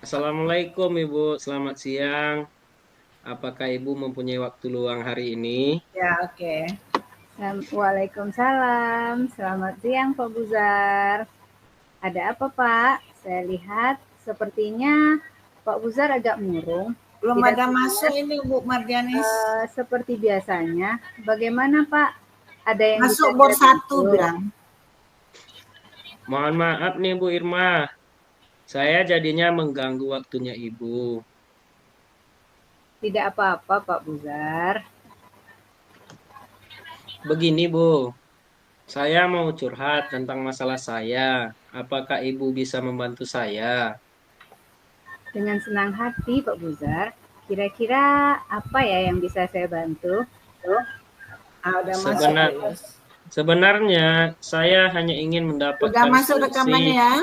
Assalamualaikum Ibu, selamat siang. Apakah Ibu mempunyai waktu luang hari ini? Ya, oke. Waalaikumsalam. Selamat siang, Pak Buzar. Ada apa, Pak? Saya lihat sepertinya Pak Buzar agak murung. Belum Tidak ada masuk terlihat ini Bu Mardianis. seperti biasanya. Bagaimana, Pak? Ada yang bisa Masuk bor saya satu bantu? bilang. Mohon maaf nih Bu Irma, saya jadinya mengganggu waktunya Ibu. Tidak apa-apa, Pak Buzar. Begini Bu, saya mau curhat tentang masalah saya. Apakah Ibu bisa membantu saya? Dengan senang hati, Pak Buzar. Kira-kira apa ya yang bisa saya bantu? Udah masuk Sebenar, Bu. sebenarnya saya hanya ingin Udah mendapatkan masuk solusi rekamannya ya.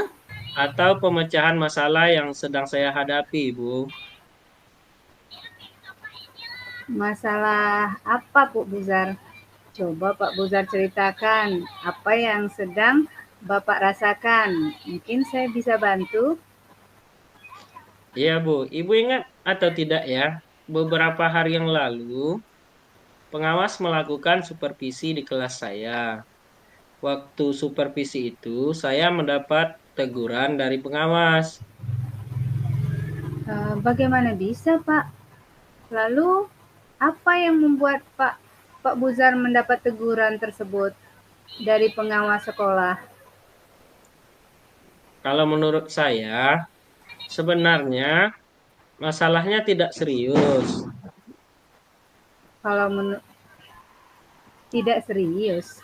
atau pemecahan masalah yang sedang saya hadapi, Bu. Masalah apa, Pak Buzar? Coba Pak Buzar ceritakan apa yang sedang Bapak rasakan. Mungkin saya bisa bantu. Iya, Bu. Ibu ingat atau tidak ya, beberapa hari yang lalu, pengawas melakukan supervisi di kelas saya. Waktu supervisi itu, saya mendapat teguran dari pengawas. Bagaimana bisa, Pak? Lalu apa yang membuat Pak Buzar mendapat teguran tersebut dari pengawas sekolah? Kalau menurut saya, sebenarnya masalahnya tidak serius. Kalau tidak serius,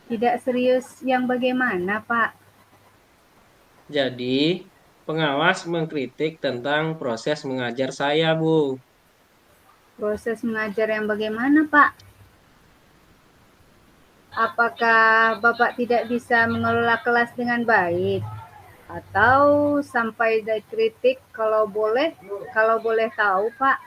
tidak serius yang bagaimana, Pak? Jadi, pengawas mengkritik tentang proses mengajar saya, Bu. Proses mengajar yang bagaimana, Pak? Apakah Bapak tidak bisa mengelola kelas dengan baik? Atau sampai dikritik kalau boleh tahu, Pak?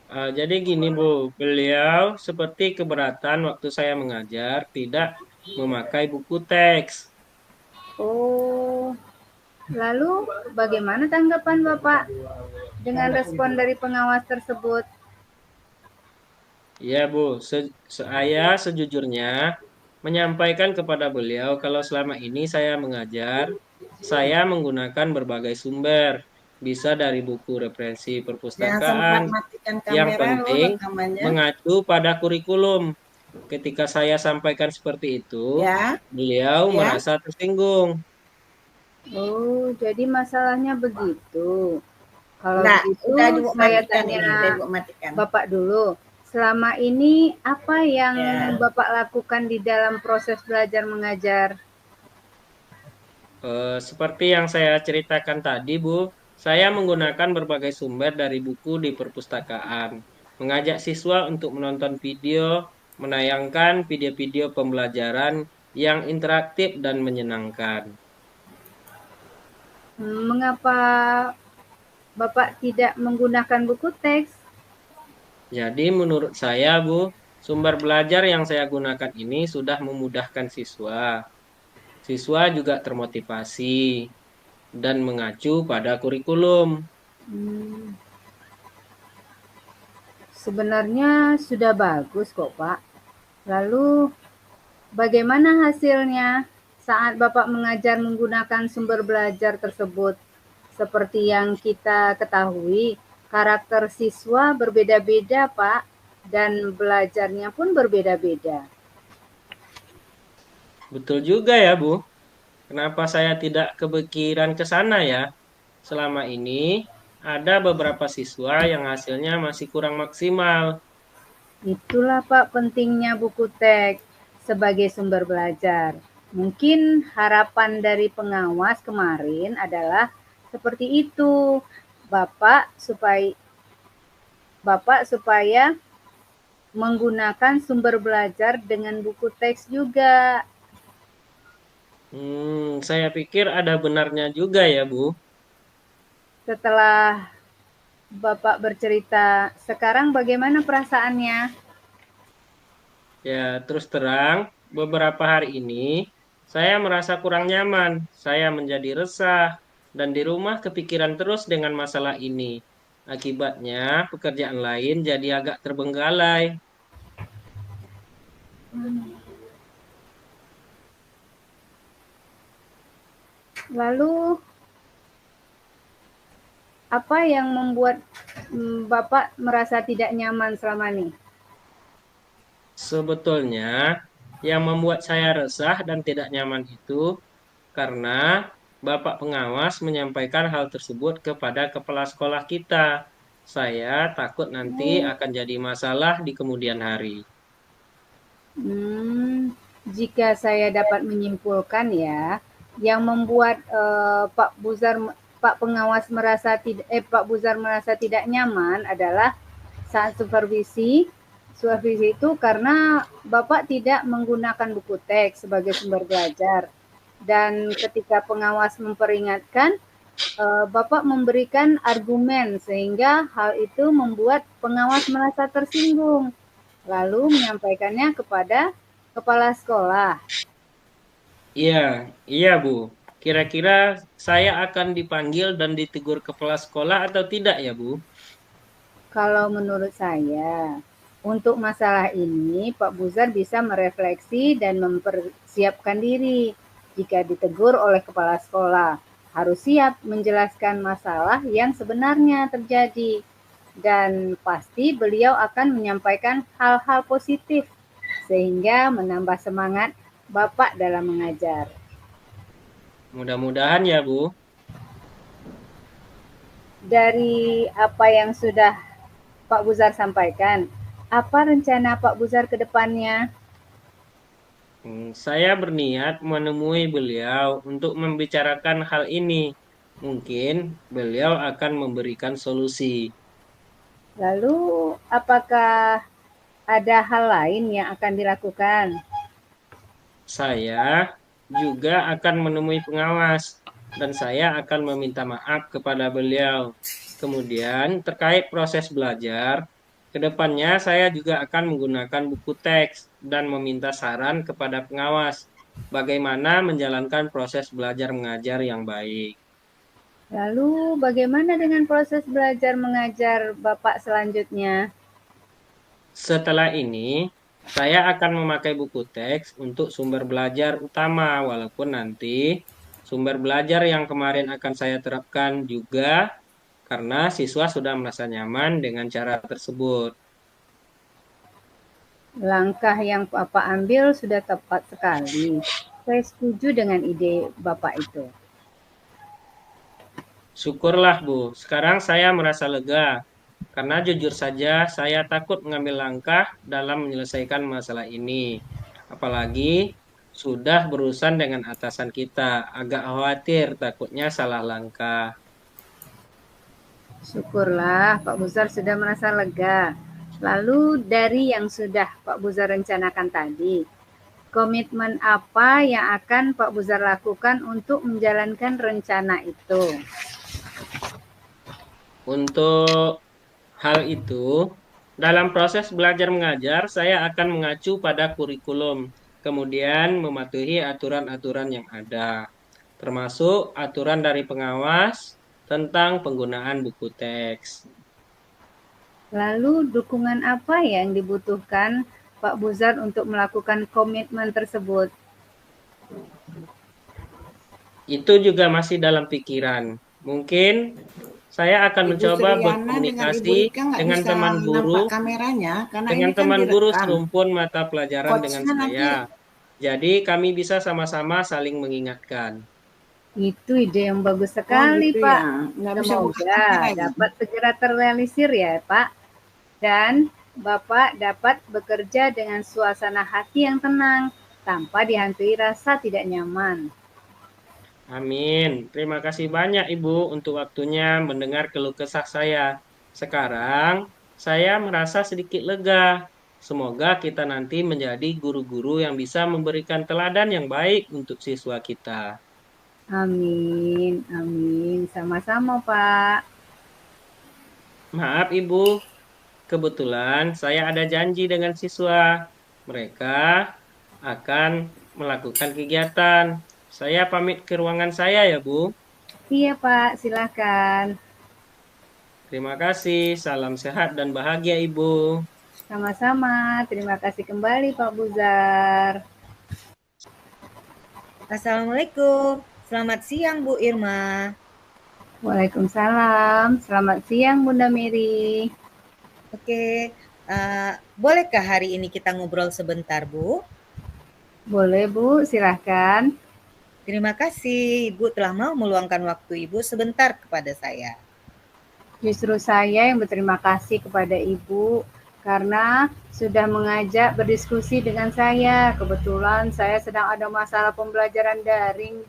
Jadi gini, Bu. Beliau seperti keberatan waktu saya mengajar tidak memakai buku teks. Oh, lalu bagaimana tanggapan Bapak dengan respon dari pengawas tersebut? Iya, Bu. Saya sejujurnya menyampaikan kepada beliau kalau selama ini saya mengajar, saya menggunakan berbagai sumber, bisa dari buku referensi Jangan perpustakaan. sempat matikan Yang kamera lo penting rekamannya. mengacu pada kurikulum. Ketika saya sampaikan seperti itu, Ya, beliau ya. merasa tersinggung. Oh, jadi masalahnya begitu. Kalau Enggak, begitu, udah Ibu saya matikan tanya ini, udah Ibu matikan. Bapak dulu. Selama ini apa yang Ya. Bapak lakukan di dalam proses belajar mengajar? Seperti yang saya ceritakan tadi, Bu, saya menggunakan berbagai sumber dari buku di perpustakaan, mengajak siswa untuk menonton video, menayangkan video-video pembelajaran yang interaktif dan menyenangkan. Mengapa Bapak tidak menggunakan buku teks? Jadi menurut saya, Bu, sumber belajar yang saya gunakan ini sudah memudahkan siswa. Siswa juga termotivasi dan mengacu pada kurikulum. Hmm, sebenarnya sudah bagus kok, Pak. Lalu bagaimana hasilnya saat Bapak mengajar menggunakan sumber belajar tersebut? Seperti yang kita ketahui, karakter siswa berbeda-beda, Pak, dan belajarnya pun berbeda-beda. Betul juga ya, Bu. Kenapa saya tidak kepikiran ke sana ya? Selama ini ada beberapa siswa yang hasilnya masih kurang maksimal. Itulah Pak pentingnya buku teks sebagai sumber belajar. Mungkin harapan dari pengawas kemarin adalah seperti itu. Bapak supaya Bapak supaya menggunakan sumber belajar dengan buku teks juga. Saya pikir ada benarnya juga ya, Bu. Setelah Bapak bercerita, sekarang bagaimana perasaannya? Ya, terus terang, beberapa hari ini saya merasa kurang nyaman. Saya menjadi resah dan di rumah kepikiran terus dengan masalah ini. Akibatnya, pekerjaan lain jadi agak terbengkalai. Lalu apa yang membuat Bapak merasa tidak nyaman selama ini? Sebetulnya, yang membuat saya resah dan tidak nyaman itu karena Bapak pengawas menyampaikan hal tersebut kepada kepala sekolah kita. Saya takut nanti akan jadi masalah di kemudian hari. Jika saya dapat menyimpulkan ya, yang membuat Pak pengawas merasa tidak Pak Buzar merasa tidak nyaman adalah saat supervisi. Supervisi itu karena Bapak tidak menggunakan buku teks sebagai sumber belajar. Dan ketika pengawas memperingatkan, Bapak memberikan argumen sehingga hal itu membuat pengawas merasa tersinggung. Lalu menyampaikannya kepada kepala sekolah. Iya, iya Bu. Kira-kira saya akan dipanggil dan ditegur kepala sekolah atau tidak ya Bu? Kalau menurut saya, untuk masalah ini Pak Buzar bisa merefleksi dan mempersiapkan diri. Jika ditegur oleh kepala sekolah, harus siap menjelaskan masalah yang sebenarnya terjadi. Dan pasti beliau akan menyampaikan hal-hal positif sehingga menambah semangat Bapak dalam mengajar. Mudah-mudahan ya Bu. Dari apa yang sudah Pak Buzar sampaikan, apa rencana Pak Buzar ke depannya? Saya berniat menemui beliau untuk membicarakan hal ini. Mungkin beliau akan memberikan solusi. Lalu, apakah ada hal lain yang akan dilakukan? Saya juga akan menemui pengawas dan saya akan meminta maaf kepada beliau. Kemudian terkait proses belajar, ke depannya saya juga akan menggunakan buku teks dan meminta saran kepada pengawas bagaimana menjalankan proses belajar mengajar yang baik. Lalu, bagaimana dengan proses belajar mengajar Bapak selanjutnya? Setelah ini, saya akan memakai buku teks untuk sumber belajar utama, walaupun nanti sumber belajar yang kemarin akan saya terapkan juga karena siswa sudah merasa nyaman dengan cara tersebut. Langkah yang Bapak ambil sudah tepat sekali. Saya setuju dengan ide Bapak itu. Syukurlah, Bu. Sekarang saya merasa lega karena jujur saja saya takut mengambil langkah dalam menyelesaikan masalah ini. Apalagi sudah berurusan dengan atasan kita. Agak khawatir takutnya salah langkah. Syukurlah Pak Buzar sudah merasa lega. Lalu dari yang sudah Pak Buzar rencanakan tadi, komitmen apa yang akan Pak Buzar lakukan untuk menjalankan rencana itu? Untuk hal itu, dalam proses belajar mengajar, saya akan mengacu pada kurikulum, kemudian mematuhi aturan-aturan yang ada, termasuk aturan dari pengawas tentang penggunaan buku teks. Lalu dukungan apa yang dibutuhkan Pak Buzar untuk melakukan komitmen tersebut? Itu juga masih dalam pikiran. Mungkin saya akan Ibu mencoba Suryana dengan Ibu berkomunikasi Rika nggak dengan bisa teman guru, nampak kameranya karena dengan ini kan teman guru direkam. serumpun mata pelajaran dengan Coachnya nanti, saya. Jadi kami bisa sama-sama saling mengingatkan. Itu ide yang bagus oh sekali, gitu Pak. ya, nggak bisa buka Semoga kamera ya. dapat segera terrealisir ya, Pak. Dan Bapak dapat bekerja dengan suasana hati yang tenang, tanpa dihantui rasa tidak nyaman. Amin. Terima kasih banyak Ibu untuk waktunya mendengar keluh kesah saya. Sekarang saya merasa sedikit lega. Semoga kita nanti menjadi guru-guru yang bisa memberikan teladan yang baik untuk siswa kita. Amin, amin. Sama-sama, Pak. Maaf Ibu, kebetulan saya ada janji dengan siswa. Mereka akan melakukan kegiatan. Saya pamit ke ruangan saya ya Bu. Iya Pak, silakan. Terima kasih. Salam sehat dan bahagia, Ibu. Sama-sama. Terima kasih kembali Pak Buzar. Assalamualaikum. Selamat siang Bu Irma. Waalaikumsalam. Selamat siang Bunda Mary. Oke, bolehkah hari ini kita ngobrol sebentar Bu? Boleh Bu, silahkan. Terima kasih Ibu telah mau meluangkan waktu Ibu sebentar kepada saya. Justru saya yang berterima kasih kepada Ibu karena sudah mengajak berdiskusi dengan saya. Kebetulan saya sedang ada masalah pembelajaran daring,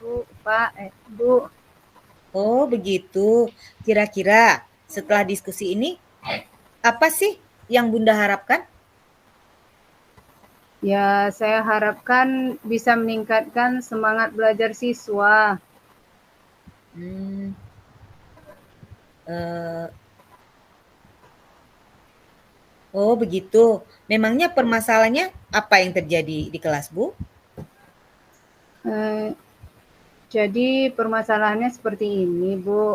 Bu. Oh begitu. Kira-kira setelah diskusi ini, apa sih yang Bunda harapkan? Ya, saya harapkan bisa meningkatkan semangat belajar siswa. Eh, oh begitu. Memangnya permasalahannya apa yang terjadi di kelas Bu? Jadi permasalahannya seperti ini, Bu.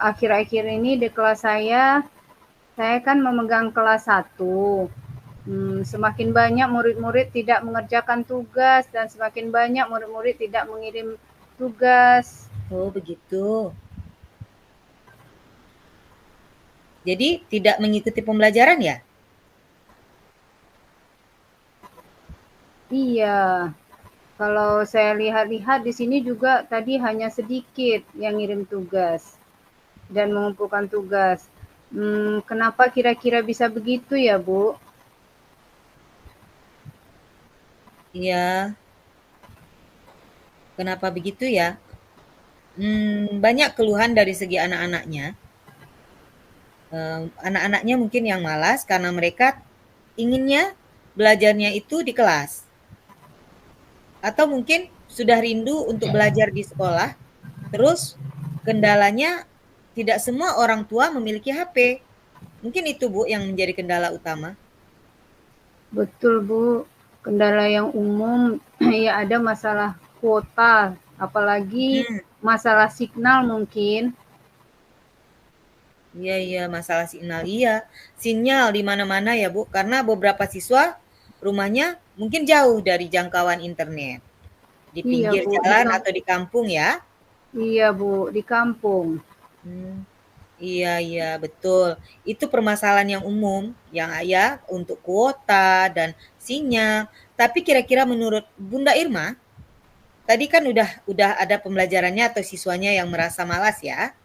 Akhir-akhir ini di kelas saya kan memegang kelas 1. Semakin banyak murid-murid tidak mengerjakan tugas dan semakin banyak murid-murid tidak mengirim tugas. Oh begitu. Jadi tidak mengikuti pembelajaran ya? Iya. Kalau saya lihat-lihat di sini juga tadi hanya sedikit yang ngirim tugas dan mengumpulkan tugas. Kenapa kira-kira bisa begitu ya, Bu? Iya. Kenapa begitu ya? Banyak keluhan dari segi anak-anaknya. Anak-anaknya mungkin yang malas karena mereka inginnya belajarnya itu di kelas. Atau mungkin sudah rindu untuk belajar di sekolah, terus kendalanya tidak semua orang tua memiliki HP. Mungkin itu Bu yang menjadi kendala utama. Betul, Bu. Kendala yang umum ya ada masalah kuota, apalagi masalah signal mungkin. Iya, masalah sinyal. Iya, sinyal di mana-mana ya Bu, karena beberapa siswa rumahnya mungkin jauh dari jangkauan internet. Di Iya, pinggir Bu. jalan atau di kampung ya. Iya, Bu, di kampung. Iya, betul. Itu permasalahan yang umum, yang ya untuk kuota dan sinyal. Tapi kira-kira menurut Bunda Irma, tadi kan udah ada pembelajarannya atau siswanya yang merasa malas ya?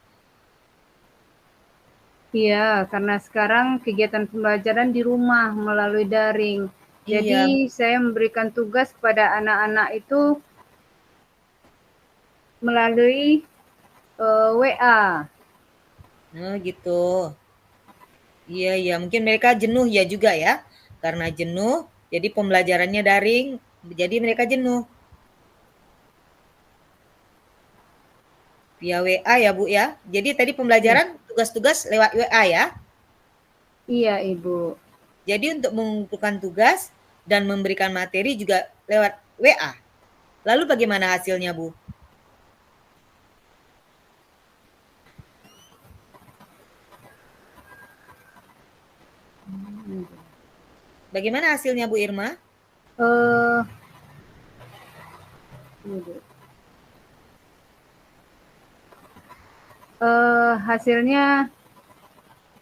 Iya, karena sekarang kegiatan pembelajaran di rumah melalui daring. Iya. Jadi saya memberikan tugas kepada anak-anak itu melalui WA. Oh gitu. Iya, mungkin mereka jenuh ya juga ya. Karena jenuh, jadi pembelajarannya daring, jadi mereka jenuh. Via WA ya Bu ya. Jadi tadi pembelajaran tugas-tugas lewat WA ya. Iya, Ibu. Jadi untuk mengumpulkan tugas dan memberikan materi juga lewat WA. Lalu bagaimana hasilnya Bu? Bagaimana hasilnya Bu Irma? Hasilnya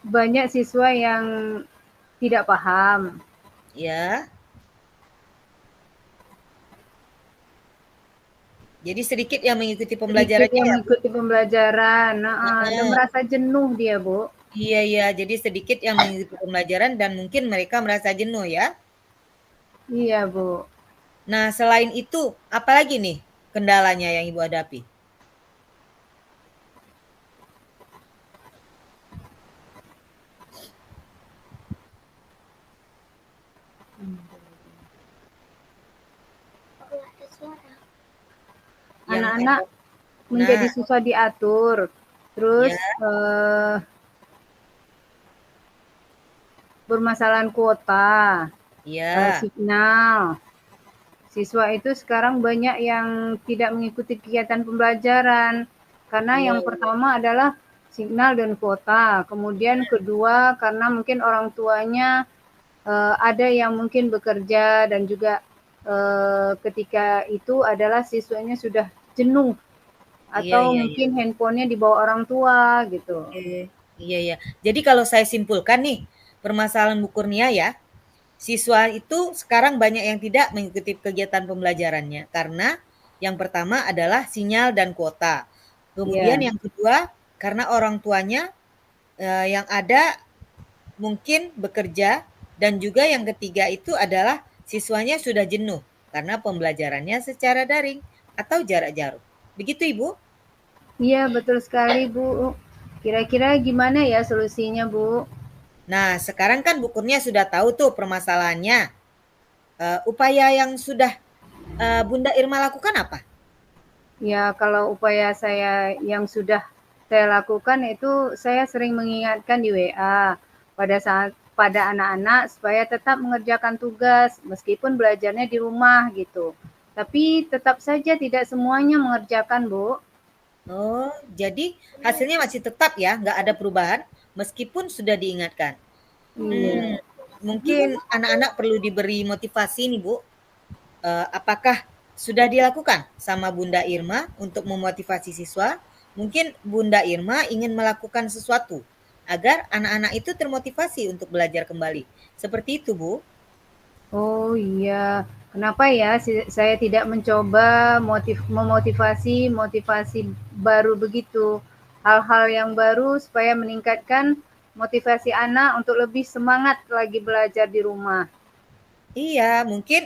banyak siswa yang tidak paham. Ya. Jadi sedikit yang mengikuti pembelajarannya Sedikit yang ya, mengikuti pembelajaran. Dan merasa jenuh dia, Bu. Iya, jadi sedikit yang mengikuti pembelajaran dan mungkin mereka merasa jenuh ya. Iya, Bu. Nah, selain itu, apalagi nih kendalanya yang Ibu hadapi? Anak-anak menjadi susah diatur. Terus bermasalahan kuota, signal. Siswa itu sekarang banyak yang tidak mengikuti kegiatan pembelajaran. Karena Iya, yang pertama adalah signal dan kuota, kemudian kedua karena mungkin orang tuanya ada yang mungkin bekerja dan juga ketika itu adalah siswanya sudah jenuh iya, atau iya, iya. mungkin handphonenya dibawa orang tua gitu. Oke. Iya, iya. Jadi kalau saya simpulkan nih, permasalahan Bu Kurnia ya, siswa itu sekarang banyak yang tidak mengikuti kegiatan pembelajarannya karena yang pertama adalah sinyal dan kuota. Kemudian Ya, yang kedua, karena orang tuanya yang ada mungkin bekerja dan juga yang ketiga itu adalah siswanya sudah jenuh karena pembelajarannya secara daring atau jarak jauh. Begitu Ibu? iya betul sekali Bu. Kira-kira gimana ya solusinya Bu? Nah, sekarang kan Bu Kurnia sudah tahu tuh permasalahannya. Upaya yang sudah Bunda Irma lakukan apa? Ya kalau upaya saya yang sudah saya lakukan itu saya sering mengingatkan di WA pada anak-anak supaya tetap mengerjakan tugas meskipun belajarnya di rumah gitu. Tapi tetap saja tidak semuanya mengerjakan, Bu. Oh, jadi hasilnya masih tetap ya, nggak ada perubahan meskipun sudah diingatkan. Iya. Hmm, mungkin anak-anak perlu diberi motivasi nih Bu. Apakah sudah dilakukan sama Bunda Irma untuk memotivasi siswa? Mungkin Bunda Irma ingin melakukan sesuatu agar anak-anak itu termotivasi untuk belajar kembali. Seperti itu, Bu. Oh iya. Kenapa ya saya tidak mencoba motivasi baru begitu. Hal-hal yang baru supaya meningkatkan motivasi anak untuk lebih semangat lagi belajar di rumah. Iya, mungkin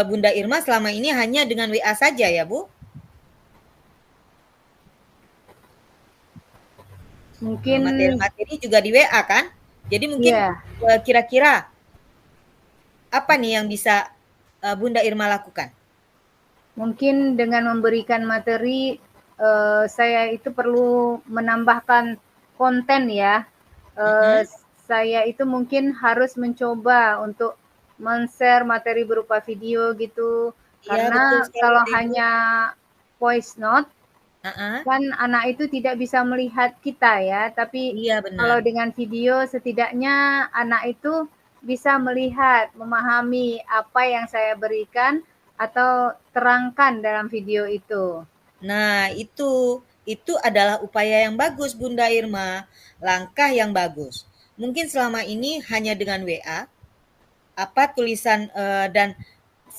Bunda Irma selama ini hanya dengan WA saja ya, Bu. Mungkin Materi-materi juga di WA kan? Jadi mungkin ya, kira-kira apa nih yang bisa Bunda Irma lakukan? mungkin dengan memberikan materi saya itu perlu menambahkan konten ya. Eh, Mm-mm. saya itu mungkin harus mencoba untuk men-share materi berupa video gitu. Iya, betul Karena sekali kalau itu Ibu. hanya voice note Uh-uh. kan anak itu tidak bisa melihat kita ya, tapi Iya benar. kalau dengan video setidaknya anak itu bisa melihat, memahami apa yang saya berikan atau terangkan dalam video itu. Nah, itu adalah upaya yang bagus Bunda Irma, langkah yang bagus. Mungkin selama ini hanya dengan WA, apa tulisan dan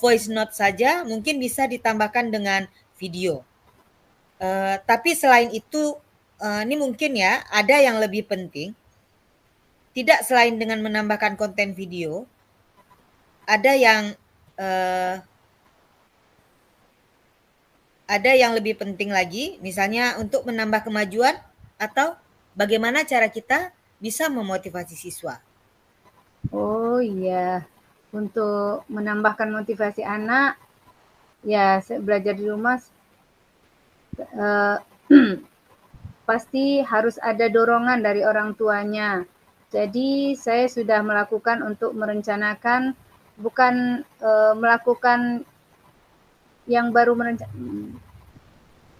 voice note saja mungkin bisa ditambahkan dengan video. Tapi selain itu, ini mungkin ya ada yang lebih penting. Tidak selain dengan menambahkan konten video, eh, ada yang lebih penting lagi, misalnya untuk menambah kemajuan atau bagaimana cara kita bisa memotivasi siswa. Oh iya, untuk menambahkan motivasi anak, ya belajar di rumah eh, pasti harus ada dorongan dari orang tuanya. Jadi saya sudah melakukan untuk merencanakan bukan melakukan yang baru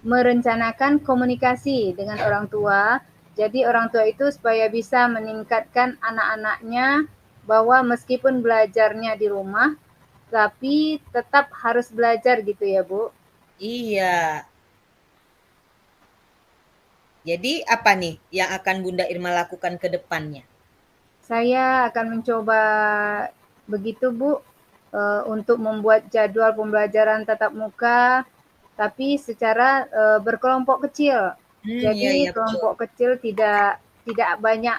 merencanakan komunikasi dengan orang tua. Jadi orang tua itu supaya bisa meningkatkan anak-anaknya bahwa meskipun belajarnya di rumah, tapi tetap harus belajar gitu ya Bu. Iya. Jadi apa nih yang akan Bunda Irma lakukan ke depannya? Saya akan mencoba begitu Bu, untuk membuat jadwal pembelajaran tatap muka, tapi secara berkelompok kecil. Iya Jadi iya betul. kelompok kecil tidak tidak banyak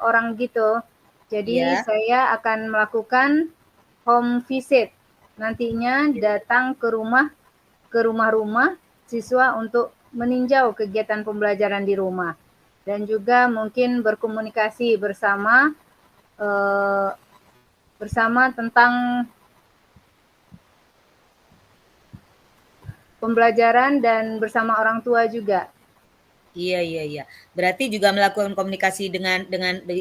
orang gitu. Jadi Iya. saya akan melakukan home visit. Nantinya datang ke rumah-rumah siswa untuk meninjau kegiatan pembelajaran di rumah dan juga mungkin berkomunikasi eh, bersama tentang pembelajaran dan bersama orang tua juga. Iya iya iya. Berarti juga melakukan komunikasi dengan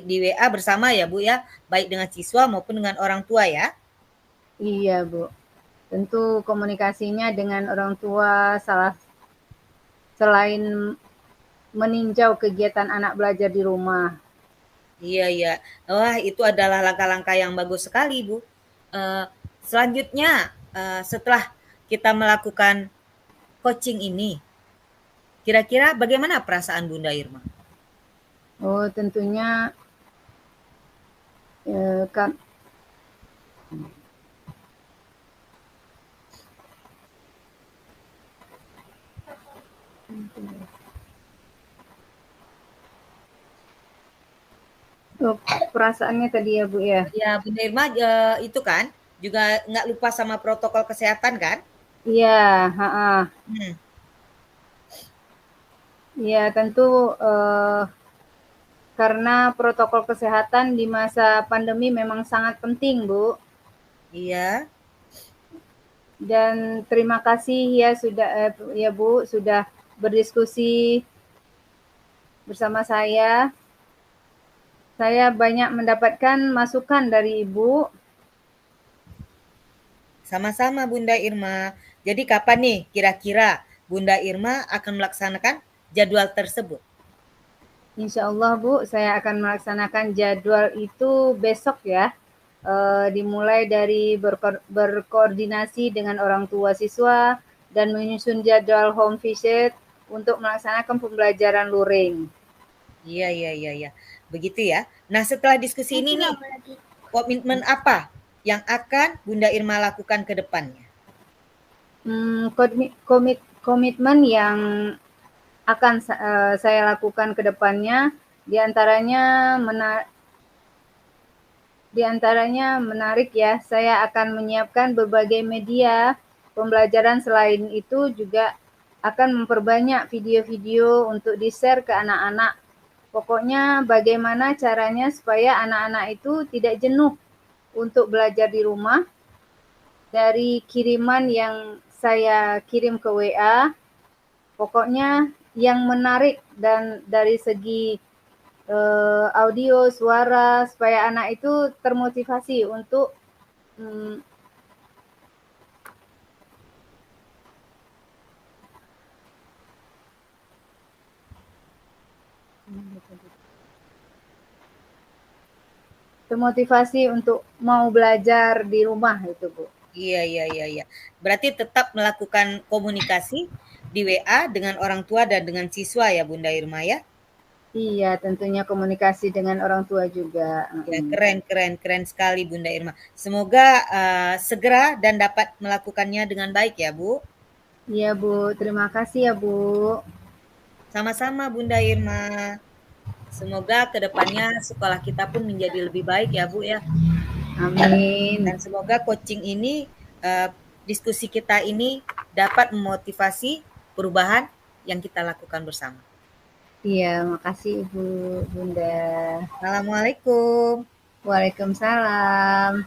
di WA bersama ya, Bu ya, baik dengan siswa maupun dengan orang tua ya. Iya, Bu. Tentu komunikasinya dengan orang tua selain meninjau kegiatan anak belajar di rumah. Iya, iya. Wah, itu adalah langkah-langkah yang bagus sekali, Bu. Selanjutnya, setelah kita melakukan coaching ini, kira-kira bagaimana perasaan Bunda Irma? Oh, tentunya kan perasaannya tadi ya Bu ya. Ya, Bunda Irma itu kan juga nggak lupa sama protokol kesehatan kan? Iya, heeh. Hmm. Ya tentu karena protokol kesehatan di masa pandemi memang sangat penting, Bu. Iya. Dan terima kasih ya ya Bu sudah berdiskusi bersama saya. Saya banyak mendapatkan masukan dari Ibu. Sama-sama Bunda Irma. Jadi kapan nih kira-kira Bunda Irma akan melaksanakan jadwal tersebut? Insya Allah Bu, saya akan melaksanakan jadwal itu besok ya. Dimulai dari berkoordinasi dengan orang tua siswa dan menyusun jadwal home visit untuk melaksanakan pembelajaran luring. Iya, iya, iya, iya. Begitu ya. Nah, setelah diskusi ini nih, komitmen apa yang akan Bunda Irma lakukan ke depannya? Komitmen yang akan saya lakukan ke depannya diantaranya menarik ya, saya akan menyiapkan berbagai media pembelajaran. Selain itu juga akan memperbanyak video-video untuk di-share ke anak-anak. Pokoknya bagaimana caranya supaya anak-anak itu tidak jenuh untuk belajar di rumah. Dari kiriman yang saya kirim ke WA, pokoknya yang menarik dan dari segi audio, suara, supaya anak itu termotivasi untuk termotivasi untuk mau belajar di rumah itu Bu. Iya, iya, iya, iya. Berarti tetap melakukan komunikasi di WA dengan orang tua dan dengan siswa ya Bunda Irma ya? Iya, tentunya komunikasi dengan orang tua juga. Ya, keren, keren, keren sekali Bunda Irma. Semoga segera dan dapat melakukannya dengan baik ya Bu. Iya Bu, terima kasih ya Bu. Sama-sama Bunda Irma. Semoga kedepannya sekolah kita pun menjadi lebih baik ya Bu ya. Amin. Dan semoga coaching ini, diskusi kita ini dapat memotivasi perubahan yang kita lakukan bersama. Iya, makasih Ibu, Bunda. Assalamualaikum. Waalaikumsalam.